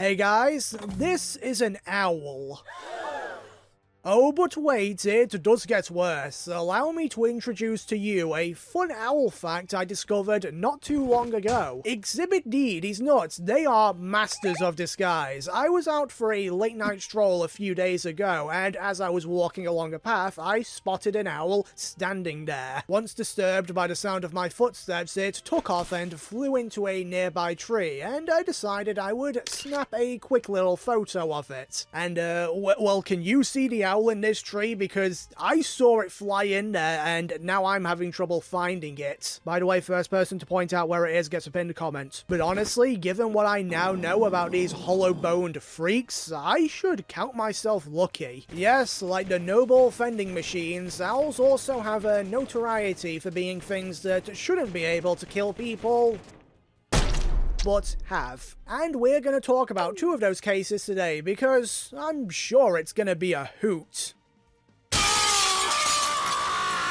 Hey guys, this is an owl. Oh, but wait, it does get worse. Allow me to introduce to you a fun owl fact I discovered not too long ago. Exhibit D, these nuts, they are masters of disguise. I was out for a late night stroll a few days ago, and as I was walking along a path, I spotted an owl standing there. Once disturbed by the sound of my footsteps, it took off and flew into a nearby tree, and I decided I would snap a quick little photo of it. And, well, can you see the owl in this tree? Because I saw it fly in there and now I'm having trouble finding it. By the way, first person to point out where it is gets a pinned comment. But honestly, given what I now know about these hollow-boned freaks, I should count myself lucky. Yes, like the noble vending machines, owls also have a notoriety for being things that shouldn't be able to kill people, but have. And we're going to talk about two of those cases today because I'm sure it's going to be a hoot.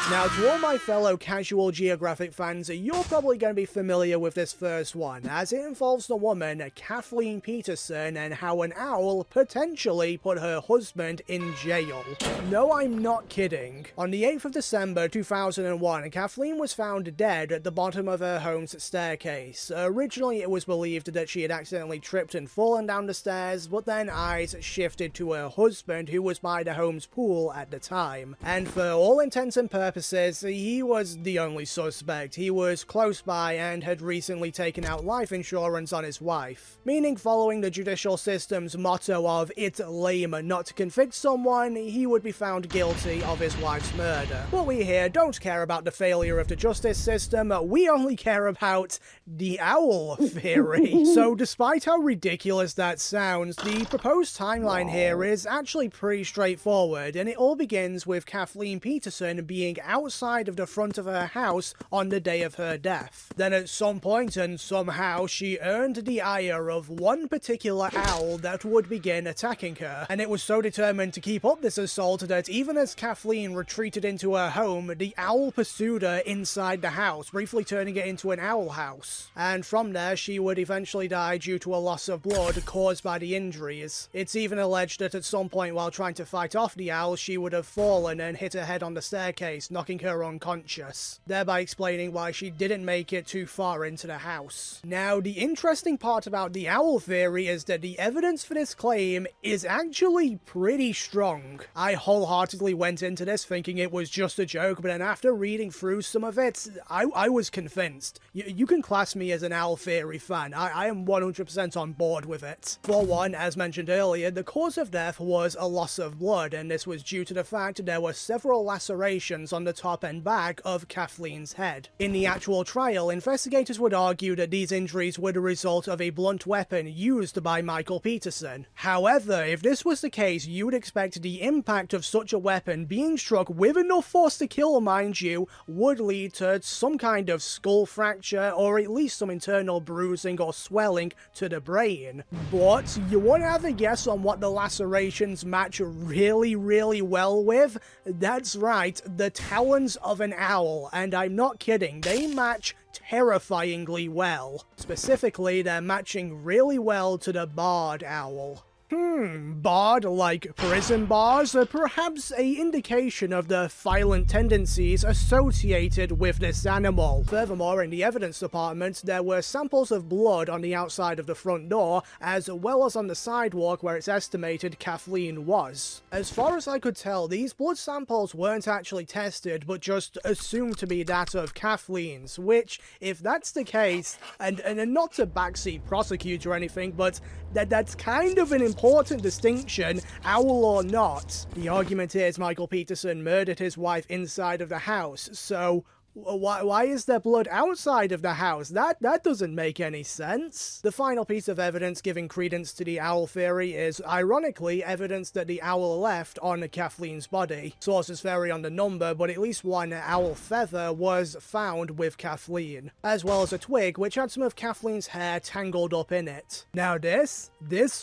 Now, to all my fellow casual geographic fans, you're probably going to be familiar with this first one, as it involves the woman Kathleen Peterson and how an owl potentially put her husband in jail. No, I'm not kidding. On the 8th of December 2001, Kathleen was found dead at the bottom of her home's staircase. Originally, it was believed that she had accidentally tripped and fallen down the stairs, but then eyes shifted to her husband, who was by the home's pool at the time. And for all intents and purposes, he was the only suspect. He was close by and had recently taken out life insurance on his wife. Meaning, following the judicial system's motto of "it's lame not to convict someone," he would be found guilty of his wife's murder. But we here don't care about the failure of the justice system, we only care about the owl theory. So despite how ridiculous that sounds, the proposed timeline here is actually pretty straightforward, and it all begins with Kathleen Peterson being outside of the front of her house on the day of her death. Then at some point and somehow she earned the ire of one particular owl that would begin attacking her, and it was so determined to keep up this assault that even as Kathleen retreated into her home, the owl pursued her inside the house, briefly turning it into an owl house. And from there she would eventually die due to a loss of blood caused by the injuries. It's even alleged that at some point while trying to fight off the owl, she would have fallen and hit her head on the staircase, knocking her unconscious, thereby explaining why she didn't make it too far into the house. Now, the interesting part about the owl theory is that the evidence for this claim is actually pretty strong. I wholeheartedly went into this thinking it was just a joke, but then after reading through some of it, I was convinced. You can class me as an owl theory fan. I am 100% on board with it. For one, as mentioned earlier, the cause of death was a loss of blood, and this was due to the fact there were several lacerations on the top and back of Kathleen's head. In the actual trial, investigators would argue that these injuries were the result of a blunt weapon used by Michael Peterson. However, if this was the case, you would expect the impact of such a weapon being struck with enough force to kill, mind you, would lead to some kind of skull fracture or at least some internal bruising or swelling to the brain. But you want to have a guess on what the lacerations match really well with? That's right, the talons of an owl, and I'm not kidding, they match terrifyingly well. Specifically, they're matching really well to the barred owl. Barred like prison bars are perhaps a indication of the violent tendencies associated with this animal. Furthermore, in the evidence department, there were samples of blood on the outside of the front door, as well as on the sidewalk where it's estimated Kathleen was. As far as I could tell, these blood samples weren't actually tested, but just assumed to be that of Kathleen's, which, if that's the case, and not to backseat prosecute or anything, but that's kind of an important distinction, owl or not. The argument is Michael Peterson murdered his wife inside of the house, so why is there blood outside of the house? That doesn't make any sense. The final piece of evidence giving credence to the owl theory is, ironically, evidence that the owl left on Kathleen's body. Sources vary on the number, but at least one owl feather was found with Kathleen, as well as a twig which had some of Kathleen's hair tangled up in it. Now this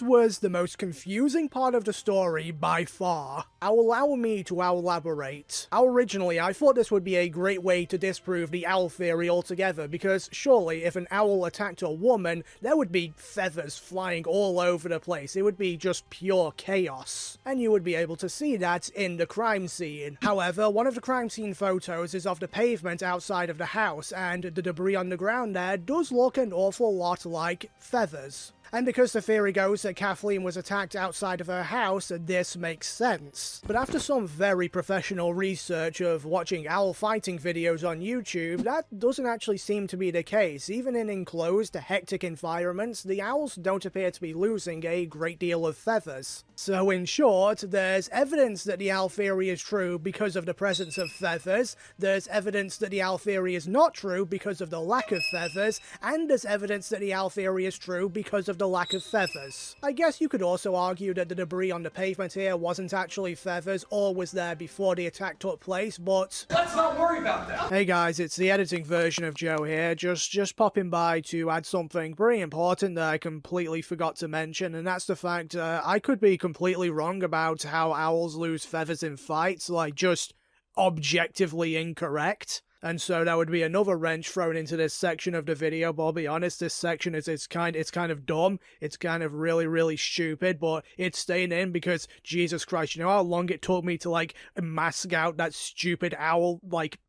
was the most confusing part of the story by far. Allow me to elaborate. Originally, I thought this would be a great way to to disprove the owl theory altogether, because surely if an owl attacked a woman, there would be feathers flying all over the place. It would be just pure chaos. And you would be able to see that in the crime scene. However, one of the crime scene photos is of the pavement outside of the house, and the debris on the ground there does look an awful lot like feathers. And because the theory goes that Kathleen was attacked outside of her house, this makes sense. But after some very professional research of watching owl fighting videos on YouTube, that doesn't actually seem to be the case. Even in enclosed, hectic environments, the owls don't appear to be losing a great deal of feathers. So in short, there's evidence that the owl theory is true because of the presence of feathers, there's evidence that the owl theory is not true because of the lack of feathers, and there's evidence that the owl theory is true because of the lack of feathers. I guess you could also argue that the debris on the pavement here wasn't actually feathers or was there before the attack took place, but let's not worry about that. Hey guys, it's the editing version of Joe here, just popping by to add something pretty important that I completely forgot to mention, and that's the fact I could be completely wrong about how owls lose feathers in fights, like just objectively incorrect. And so that would be another wrench thrown into this section of the video, but I'll be honest, this section is kind of dumb, it's kind of really stupid, but it's staying in because, Jesus Christ, you know how long it took me to, like, mask out that stupid owl, like,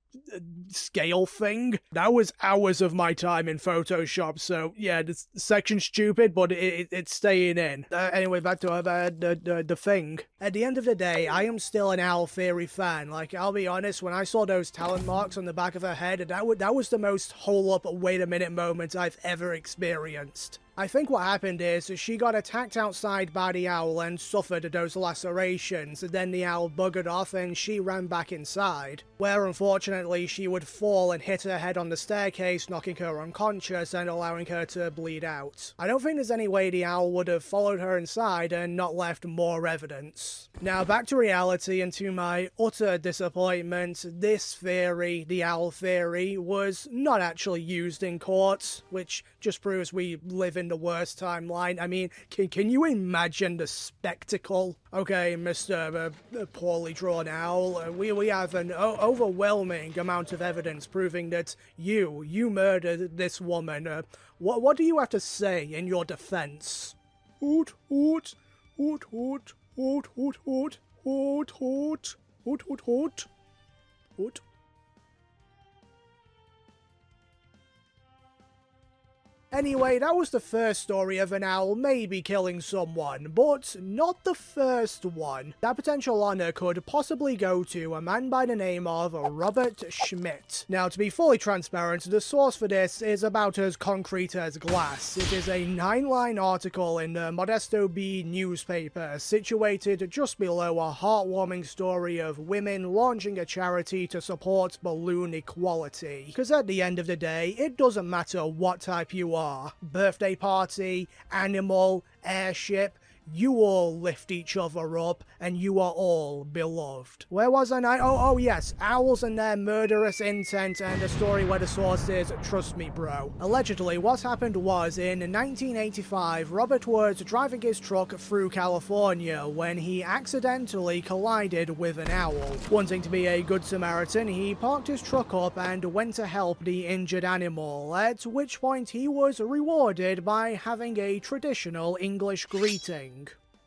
scale thing? That was hours of my time in Photoshop, so yeah, this section's stupid, but it's staying in. Anyway, back to the thing. At the end of the day, I am still an owl theory fan. Like, I'll be honest, when I saw those talon marks on the back of her head, that was the most hold up, wait a minute moment I've ever experienced. I think what happened is she got attacked outside by the owl and suffered those lacerations, then the owl buggered off and she ran back inside, where unfortunately she would fall and hit her head on the staircase, knocking her unconscious and allowing her to bleed out. I don't think there's any way the owl would have followed her inside and not left more evidence. Now back to reality, and to my utter disappointment, this theory, the owl theory, was not actually used in court, which just proves we live in the worst timeline. I mean, can you imagine the spectacle? Okay, Mr. Poorly Drawn Owl, we have an overwhelming amount of evidence proving that you murdered this woman. What do you have to say in your defense? Hoot, hoot, hoot, hoot, hoot, hoot, hoot, hoot, hoot, hoot, hoot, hoot, hoot. Anyway, that was the first story of an owl maybe killing someone, but not the first one. That potential honor could possibly go to a man by the name of Robert Schmidt. Now, to be fully transparent, the source for this is about as concrete as glass. It is a 9-line article in the Modesto Bee newspaper, situated just below a heartwarming story of women launching a charity to support balloon equality. Because at the end of the day, it doesn't matter what type you are. Birthday party, animal, airship, you all lift each other up, and you are all beloved. Where was I now? Oh yes, owls and their murderous intent, and a story where the source is, trust me bro. Allegedly, what happened was, in 1985, Robert was driving his truck through California when he accidentally collided with an owl. Wanting to be a good Samaritan, he parked his truck up and went to help the injured animal, at which point he was rewarded by having a traditional English greeting.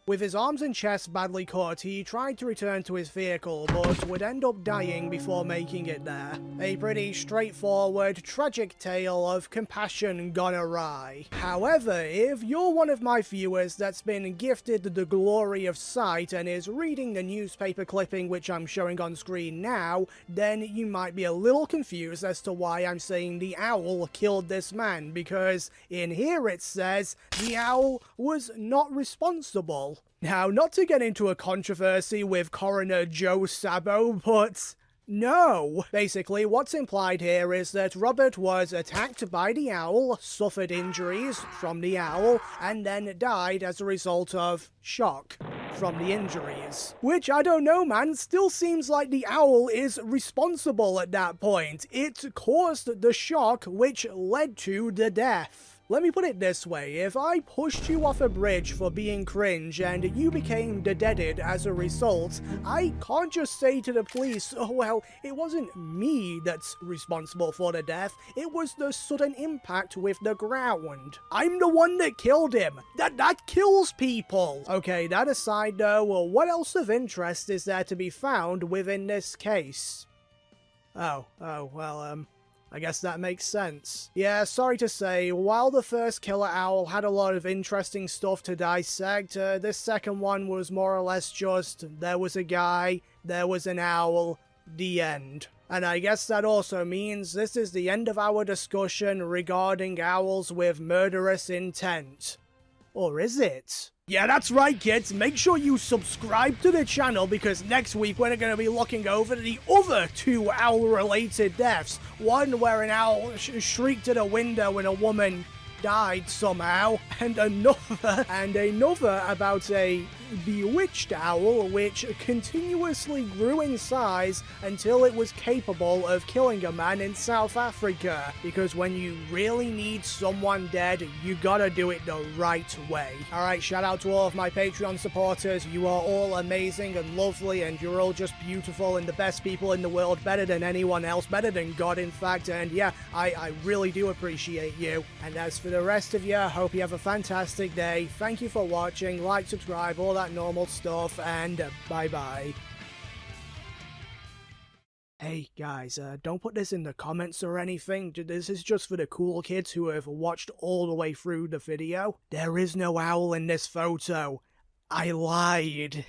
With his arms and chest badly cut, he tried to return to his vehicle, but would end up dying before making it there. A pretty straightforward, tragic tale of compassion gone awry. However, if you're one of my viewers that's been gifted the glory of sight and is reading the newspaper clipping which I'm showing on screen now, then you might be a little confused as to why I'm saying the owl killed this man, because in here it says the owl was not responsible. Now, not to get into a controversy with Coroner Joe Sabo, but no. Basically, what's implied here is that Robert was attacked by the owl, suffered injuries from the owl, and then died as a result of shock from the injuries. Which, I don't know man, still seems like the owl is responsible at that point. It caused the shock which led to the death. Let me put it this way, if I pushed you off a bridge for being cringe and you became deaded as a result, I can't just say to the police, oh well, it wasn't me that's responsible for the death, it was the sudden impact with the ground. I'm the one that killed him. That kills people. Okay, that aside though, what else of interest is there to be found within this case? Well, I guess that makes sense. Yeah, sorry to say, while the first killer owl had a lot of interesting stuff to dissect, this second one was more or less just, there was a guy, there was an owl, the end. And I guess that also means this is the end of our discussion regarding owls with murderous intent. Or is it? Yeah, that's right, kids. Make sure you subscribe to the channel because next week we're going to be looking over the other two owl-related deaths. One where an owl shrieked at a window and a woman died somehow, and another about a bewitched owl which continuously grew in size until it was capable of killing a man in South Africa. Because when you really need someone dead, you gotta do it the right way. Alright, shout out to all of my Patreon supporters. You are all amazing and lovely, and you're all just beautiful and the best people in the world, better than anyone else, better than God in fact, and yeah, I really do appreciate you. And as for the rest of you, I hope you have a fantastic day. Thank you for watching, like, subscribe, all that normal stuff, and bye-bye. Hey guys, don't put this in the comments or anything. This is just for the cool kids who have watched all the way through the video. There is no owl in this photo. I lied.